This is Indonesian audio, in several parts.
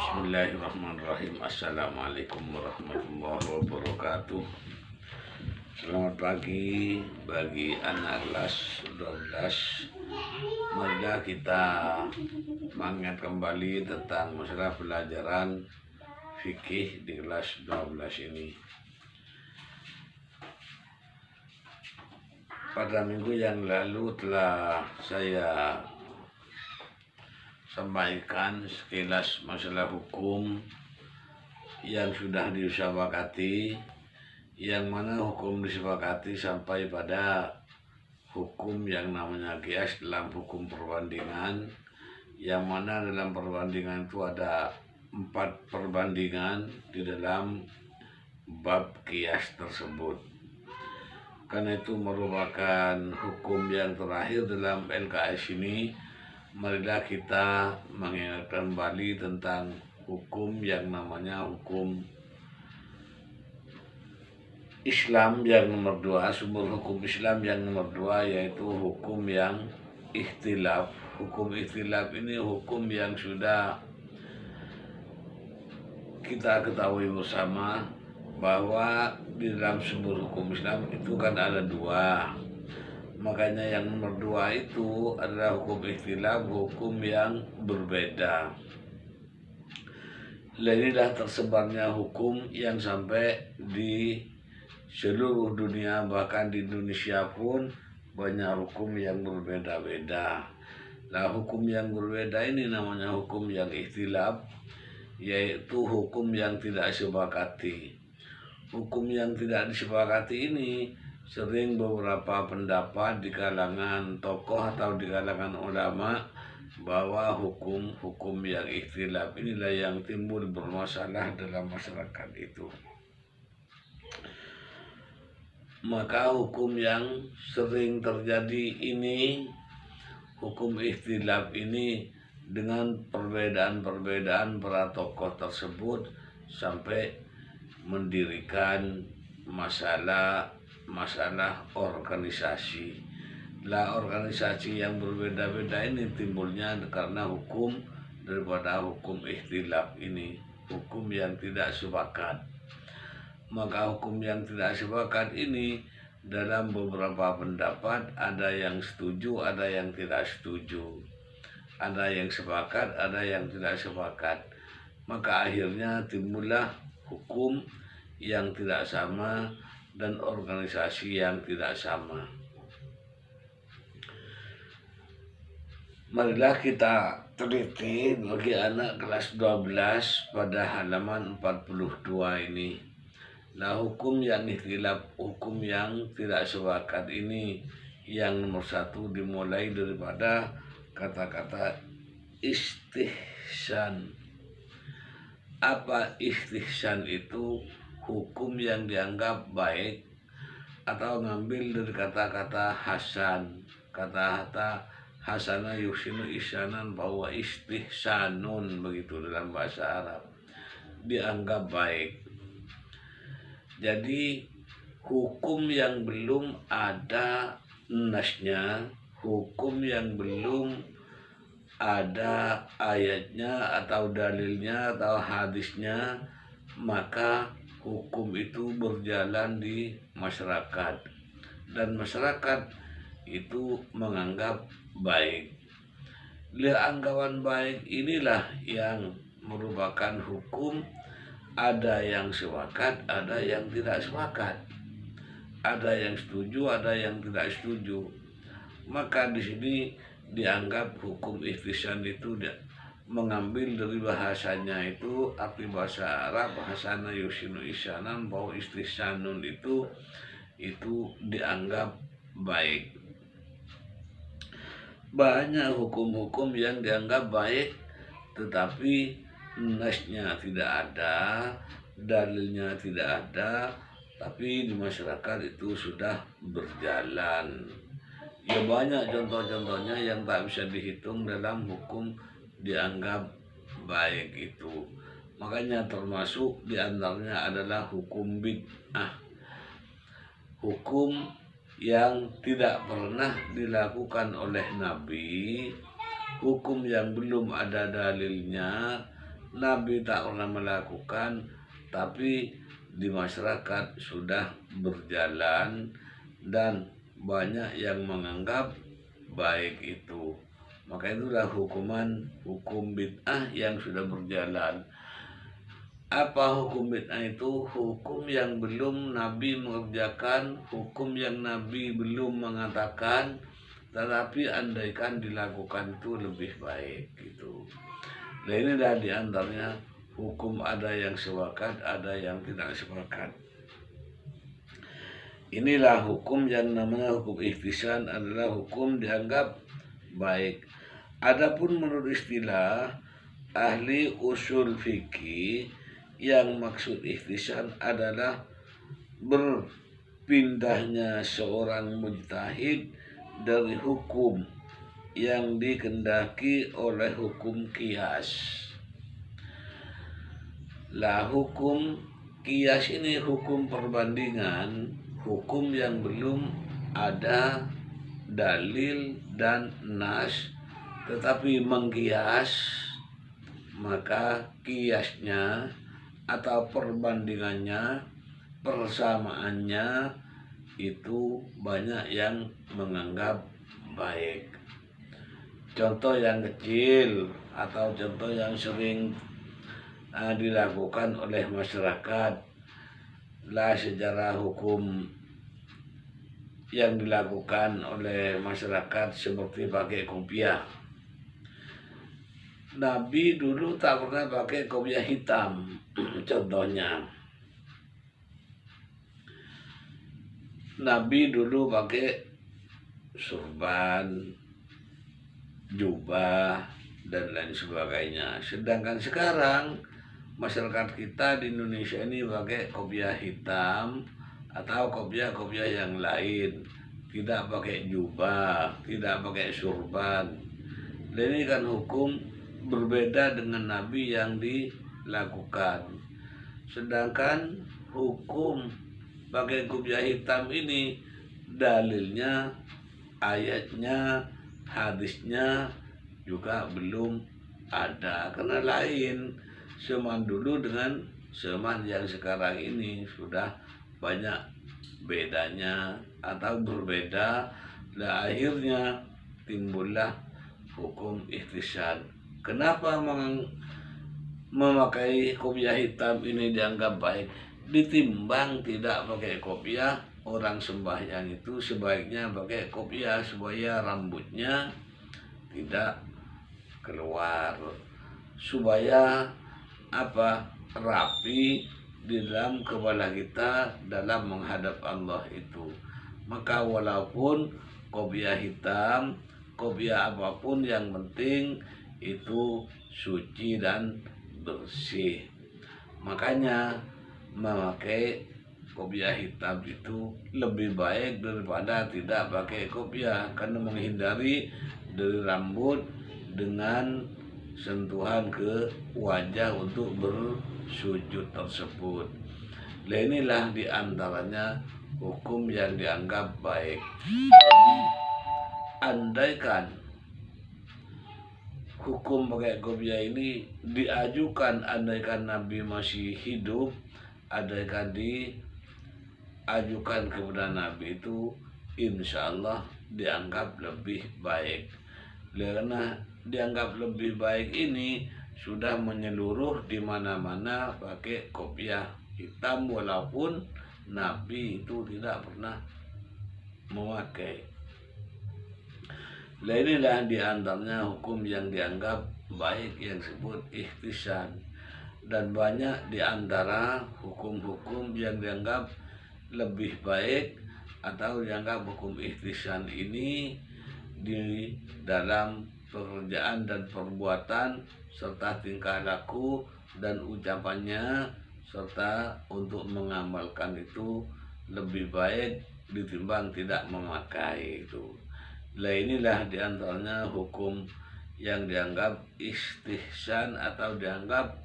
Bismillahirrahmanirrahim. Assalamualaikum warahmatullahi wabarakatuh. Selamat pagi bagi anak kelas 12. Marilah kita mengingat kembali tentang masalah pelajaran fikih di kelas 12 ini. Pada minggu yang lalu telah saya sampaikan sekilas masalah hukum yang sudah disepakati, yang mana hukum disepakati sampai pada hukum yang namanya qiyas dalam hukum perbandingan, yang mana dalam perbandingan itu ada 4 perbandingan di dalam bab qiyas tersebut. Karena itu merupakan hukum yang terakhir dalam LKS ini. Marilah kita mengingat kembali tentang hukum yang namanya hukum Islam yang nomor 2, sumber hukum Islam yang nomor 2, yaitu hukum yang ikhtilaf. Hukum ikhtilaf ini hukum yang sudah kita ketahui bersama bahwa di dalam sumber hukum Islam itu kan ada 2. Makanya yang nomor 2 itu adalah hukum ikhtilaf, hukum yang berbeda. Inilah tersebarnya hukum yang sampai di seluruh dunia, bahkan di Indonesia pun banyak hukum yang berbeda-beda. Nah, hukum yang berbeda ini namanya hukum yang ikhtilaf, yaitu hukum yang tidak disepakati. Hukum yang tidak disepakati ini sering beberapa pendapat di kalangan tokoh atau di kalangan ulama bahwa hukum-hukum yang ikhtilaf inilah yang timbul bermasalah dalam masyarakat itu. Maka hukum yang sering terjadi ini, hukum ikhtilaf ini, dengan perbedaan-perbedaan para tokoh tersebut sampai mendirikan masalah organisasi. Lah, organisasi yang berbeda-beda ini timbulnya karena hukum daripada hukum ikhtilaf ini, hukum yang tidak sepakat. Maka hukum yang tidak sepakat ini dalam beberapa pendapat ada yang setuju, ada yang tidak setuju, ada yang sepakat, ada yang tidak sepakat. Maka akhirnya timbullah hukum yang tidak sama dan organisasi yang tidak sama. Marilah kita teliti bagi anak kelas 12 pada halaman 42 ini. Nah, hukum yang ikhtilaf, hukum yang tidak sepakat ini, yang nomor 1 dimulai daripada kata-kata istihsan. Apa istihsan itu? Hukum yang dianggap baik, atau ngambil dari kata-kata hasan. Kata-kata hasana yusinu ihsanan, bahwa istihsanun begitu dalam bahasa Arab, dianggap baik. Jadi hukum yang belum ada nasnya, hukum yang belum ada ayatnya atau dalilnya atau hadisnya, maka hukum itu berjalan di masyarakat, dan masyarakat itu menganggap baik. Anggapan baik inilah yang merupakan hukum. Ada yang sepakat, ada yang tidak sepakat, ada yang setuju, ada yang tidak setuju. Maka di sini dianggap hukum ihtisan itu mengambil dari bahasanya itu, arti bahasa Arab, bahasana yusinu ihsanan, bahwa istihsanun itu dianggap baik. Banyak hukum-hukum yang dianggap baik, tetapi nasnya tidak ada, dalilnya tidak ada, tapi di masyarakat itu sudah berjalan. Ya, banyak contoh-contohnya yang tak bisa dihitung dalam hukum dianggap baik itu. Makanya termasuk diantaranya adalah hukum bid'ah, hukum yang tidak pernah dilakukan oleh Nabi, hukum yang belum ada dalilnya, Nabi tak pernah melakukan, tapi di masyarakat sudah berjalan dan banyak yang menganggap baik itu. Maka itulah hukum bid'ah yang sudah berjalan. Apa hukum bid'ah itu? Hukum yang belum Nabi mengerjakan, hukum yang Nabi belum mengatakan, tetapi andaikan dilakukan itu lebih baik gitu. Nah ini dah diantaranya hukum, ada yang sepakat, ada yang tidak sepakat. Inilah hukum yang namanya hukum ihtisan, adalah hukum dianggap baik. Adapun menurut istilah ahli usul fikih, yang maksud ihtisan adalah berpindahnya seorang mujtahid dari hukum yang dikendaki oleh hukum qiyas. Lah hukum qiyas ini hukum perbandingan, hukum yang belum ada dalil dan nas, tetapi mengkias, maka kiasnya atau perbandingannya, persamaannya itu banyak yang menganggap baik. Contoh yang kecil atau contoh yang sering dilakukan oleh masyarakat lah, sejarah hukum yang dilakukan oleh masyarakat seperti pakai kopiah. Nabi dulu tak pernah pakai kopiah hitam. Contohnya, Nabi dulu pakai surban, jubah, dan lain sebagainya. Sedangkan sekarang masyarakat kita di Indonesia ini pakai kopiah hitam atau kopiah-kopiah yang lain, tidak pakai jubah, tidak pakai surban. Dan ini kan hukum berbeda dengan Nabi yang dilakukan. Sedangkan hukum pakai kopiah hitam ini dalilnya, ayatnya, hadisnya juga belum ada. Karena lain zaman dulu dengan zaman yang sekarang ini sudah banyak bedanya atau berbeda. Dan akhirnya timbullah hukum ihtisan. Kenapa memakai kopiah hitam ini dianggap baik? Ditimbang tidak pakai kopiah, orang sembahyang itu sebaiknya pakai kopiah supaya rambutnya tidak keluar, supaya rapi di dalam kepala kita dalam menghadap Allah itu. Maka walaupun kopiah hitam, kopiah apapun, yang penting itu suci dan bersih. Makanya memakai kopiah hitam itu lebih baik daripada tidak pakai kopiah, karena menghindari dari rambut dengan sentuhan ke wajah untuk bersujud tersebut. Nah inilah diantaranya hukum yang dianggap baik. Andaikan hukum pakai kopiah ini diajukan, andaikan Nabi masih hidup, andaikan diajukan kepada Nabi, itu insya Allah dianggap lebih baik. Karena dianggap lebih baik ini sudah menyeluruh di mana-mana pakai kopiah hitam, walaupun Nabi itu tidak pernah memakai. Nah inilah diantaranya hukum yang dianggap baik yang disebut ihtisan. Dan banyak diantara hukum-hukum yang dianggap lebih baik atau dianggap hukum ihtisan ini di dalam pekerjaan dan perbuatan, serta tingkah laku dan ucapannya, serta untuk mengamalkan itu lebih baik ditimbang tidak memakai itu. Nah inilah diantaranya hukum yang dianggap istihsan atau dianggap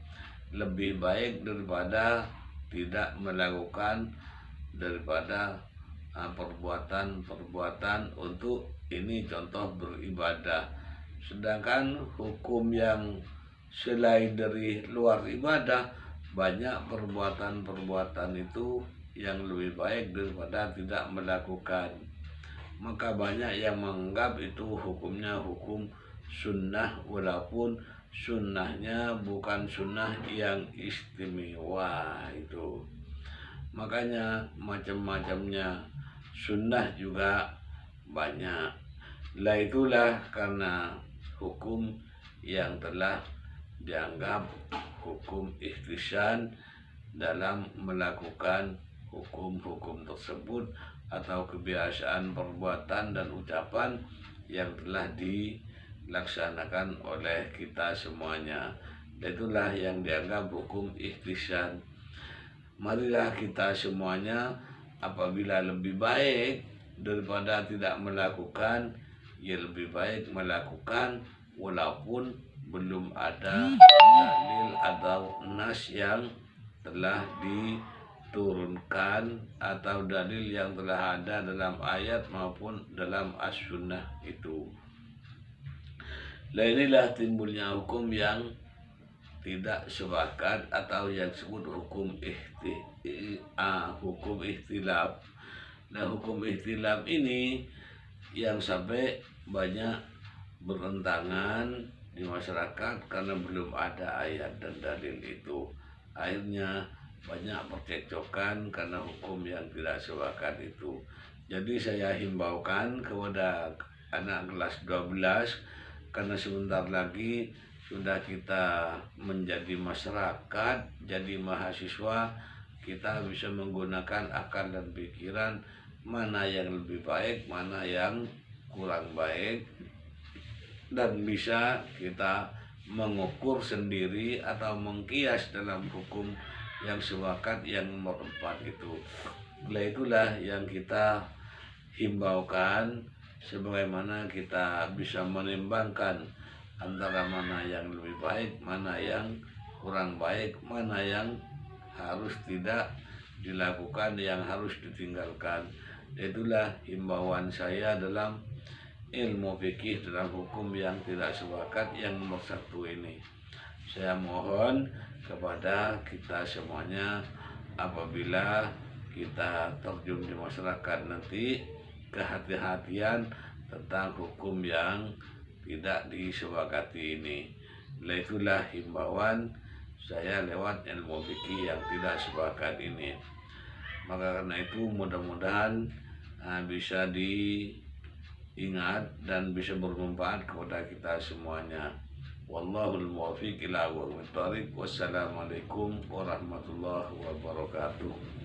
lebih baik daripada tidak melakukan, daripada perbuatan-perbuatan untuk ini contoh beribadah. Sedangkan hukum yang selain dari luar ibadah, banyak perbuatan-perbuatan itu yang lebih baik daripada tidak melakukan. Maka banyak yang menganggap itu hukumnya hukum sunnah, walaupun sunnahnya bukan sunnah yang istimewa itu. Makanya macam-macamnya sunnah juga banyak. Lah itulah karena hukum yang telah dianggap hukum ihtisan dalam melakukan hukum-hukum tersebut atau kebiasaan perbuatan dan ucapan yang telah dilaksanakan oleh kita semuanya. Itulah yang dianggap hukum ihtisan. Marilah kita semuanya, apabila lebih baik daripada tidak melakukan, ya lebih baik melakukan walaupun belum ada dalil atau nas yang telah diturunkan atau dalil yang telah ada dalam ayat maupun dalam as-sunnah itu. Nah, inilah timbulnya hukum yang tidak sepakat atau yang disebut hukum ikhtilaf. Nah, hukum ikhtilaf ini yang sampai banyak bertentangan di masyarakat karena belum ada ayat dan dalil itu. Akhirnya banyak percekcokan karena hukum yang tidak sepakat itu. Jadi saya himbaukan kepada anak kelas 12, karena sebentar lagi sudah kita menjadi masyarakat, jadi mahasiswa, kita bisa menggunakan akal dan pikiran mana yang lebih baik, mana yang kurang baik, dan bisa kita mengukur sendiri atau mengkias dalam hukum yang sepakat yang nomor 4 itu. Itulah yang kita himbaukan, sebagaimana kita bisa menimbangkan antara mana yang lebih baik, mana yang kurang baik, mana yang harus tidak dilakukan, yang harus ditinggalkan. Itulah himbauan saya dalam ilmu fikih, dalam hukum yang tidak sepakat yang nomor 1 ini. Saya mohon kepada kita semuanya, apabila kita terjun di masyarakat nanti, kehati-hatian tentang hukum yang tidak disepakati ini. Itulah himbauan saya lewat ilmu fikih yang tidak sepakat ini. Maka karena itu mudah-mudahan bisa diingat dan bisa bermanfaat kepada kita semuanya. Wallahul muwaffiq ila aqwamit thoriq. Wassalamualaikum warahmatullahi wabarakatuh.